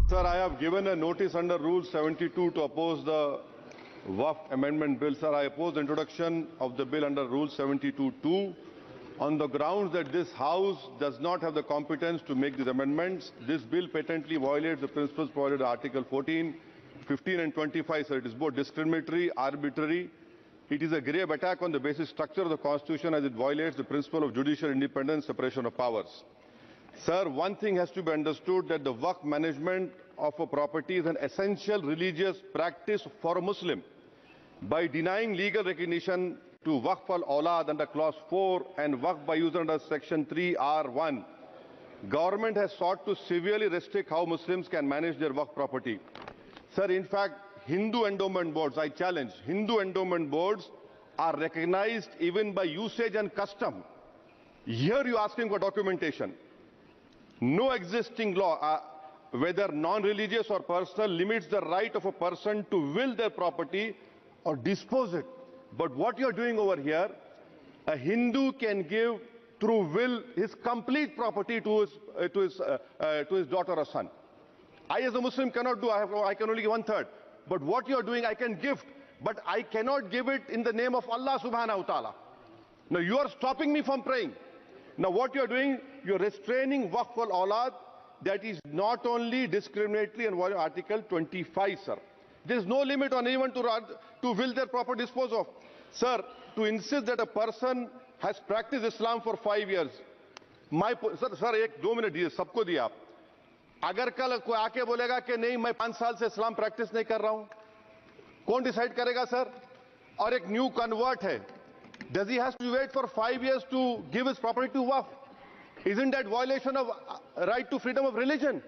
Sir, I have given a notice under Rule 72 to oppose the Waqf Amendment Bill. Sir, I oppose the introduction of the bill under Rule 72(2) on the grounds that this House does not have the competence to make these amendments. This bill patently violates the principles provided in Article 14, 15 and 25. Sir, it is both discriminatory, arbitrary. It is a grave attack on the basic structure of the Constitution as it violates the principle of judicial independence, separation of powers. Sir, one thing has to be understood, that the Waqf management of a property is an essential religious practice for a Muslim. By denying legal recognition to Waqf al-Awlad under Clause 4 and Waqf by user under Section 3(r)(1), government has sought to severely restrict how Muslims can manage their Waqf property. Sir, in fact, Hindu endowment boards, I challenge, Hindu endowment boards are recognized even by usage and custom. Here you are asking for documentation. No existing law, whether non-religious or personal, limits the right of a person to will their property or dispose it. But what you are doing over here, a Hindu can give through will his complete property to his daughter or son. I as a Muslim cannot do, I can only give 1/3. But what you are doing, I can gift, but I cannot give it in the name of Allah subhanahu wa ta'ala. Now you are stopping me from praying. Now what you are doing, you are restraining Waqf al-Awlad. That is not only discriminatory and violating Article 25, sir. There is no limit on anyone to will their property dispose of. Sir, to insist that a person has practiced Islam for 5 years. Sir, एक 2 minute दिए, सबको दिया आप. अगर कल कोई आके बोलेगा कि नहीं मैं 5 साल से इस्लाम प्रैक्टिस नहीं कर रहा हूं, कौन डिसाइड करेगा सर? और एक न्यू कन्वर्ट है, does he have to wait for 5 years to give his property to Waqf? Isn't that violation of right to freedom of religion?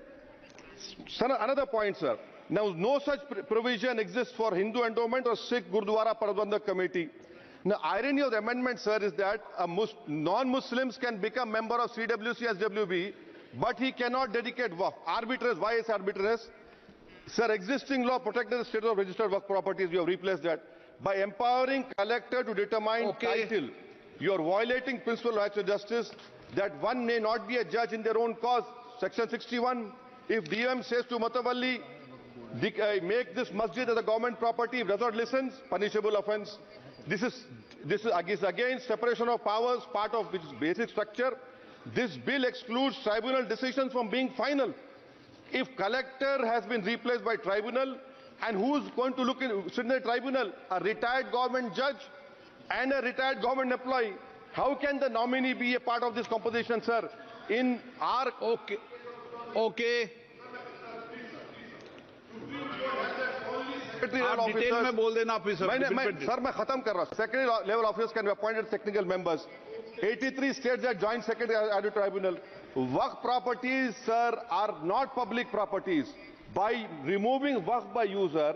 Sir, another point, sir. Now, no such provision exists for Hindu endowment or Sikh Gurdwara Prabandhak Committee. Now, irony of the amendment, sir, is that non-Muslims can become member of CWC as WB, but he cannot dedicate Waqf. Arbitrage, why is arbitrage? Sir, existing law protected the status of registered Waqf properties. You have replaced that. By empowering collector to determine title, you are violating principle of rights of justice, that one may not be a judge in their own cause. Section 61, if DM says to Mutawalli, make this masjid as a government property, if does not listen, punishable offence. This is against separation of powers, part of which is basic structure. This bill excludes tribunal decisions from being final. If collector has been replaced by tribunal, and who's going to sit in the tribunal? A retired government judge and a retired government employee. How can the nominee be a part of this composition, sir? In our... Okay. आप detail में बोल देना officer. Sir मैं खत्म कर रहा हूं. Secretary level officers can be appointed technical members. 83 states that joint secretary added tribunal. Waqf properties, sir, are not public properties. By removing Waqf by user,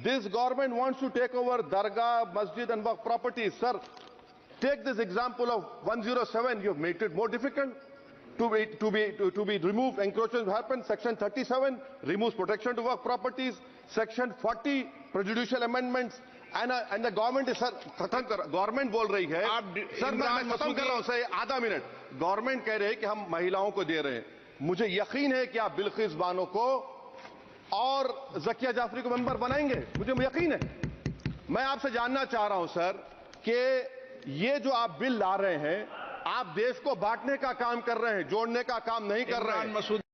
this government wants to take over Dargah, Masjid and Waqf properties. Sir, take this example of 107. You have made it more difficult to be removed. Encroachment happen. Section 37 removes protection to Waqf properties. Section 40 prejudicial amendments. And the government is, sir, government बोल रही है. Sir मैं खत्म कर रहा हूं sir, आधा minute. Government कह रहे हैं कि हम महिलाओं को दे रहे हैं. मुझे यकीन है कि आप बिल्किस बानो को और ज़किया जाफरी को मेंबर बनाएंगे, मुझे यकीन है. मैं आपसे जानना चाह रहा हूं सर कि ये जो आप बिल ला रहे हैं, आप देश को बांटने का काम कर रहे हैं, जोड़ने का काम नहीं कर रहे हैं.